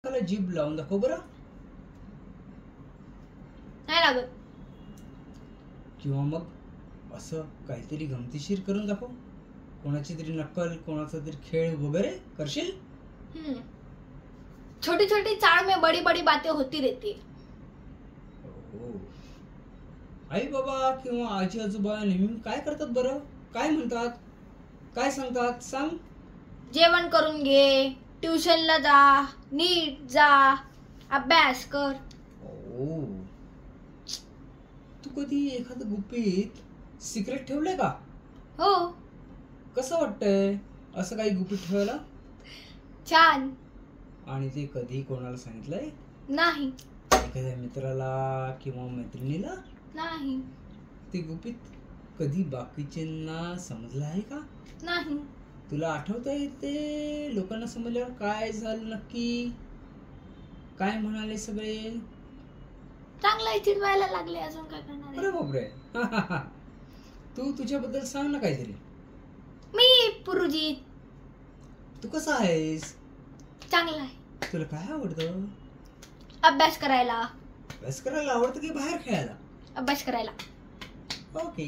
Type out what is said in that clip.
त्याला जीभ लावून दाखव बरं. नाही लागत. किंवा मग असं काहीतरी गमतीशीर करून दाखव. कोणाची तरी नक्कल, कोणाचा तरी खेळ वगैरे करशील. छोटी छोटी चाळ में बड़ी बड़ी बातें होती रहती. आई बाबा किंवा आजी आजोबा नेहमी काय करतात बरं? काय म्हणतात, काय सांगतात सांग. जेवण करून घे, ट्युशनला जा, नीट जा, अभ्यास कर. तू कधी एखादं गुपित सिक्रेट ठेवलंय का? हो. कसं वाटतंय असं काही गुपित ठेवायला? छान. आणि ते कधी कोणाला सांगितलंय? नाही. एखाद्या मित्राला किंवा मैत्रिणीला? नाही. ते गुपित कधी बाकीच्यांना समजलं आहे का? नाही. तुला आठवतंय ते लोकांना समजल्यावर काय झालं नक्की? काय म्हणाले सगळे? चांगला चिडवायला लागले. अजून काय करणार? अरे बापरे. तू तुझ्याबद्दल सांग ना काहीतरी. मी पुरुजी. तू कसा आहेस? चांगला आहे. तुला काय आवडतं? अभ्यास करायला. अभ्यास करायला आवडतं की बाहेर खेळायला? अभ्यास करायला. ओके.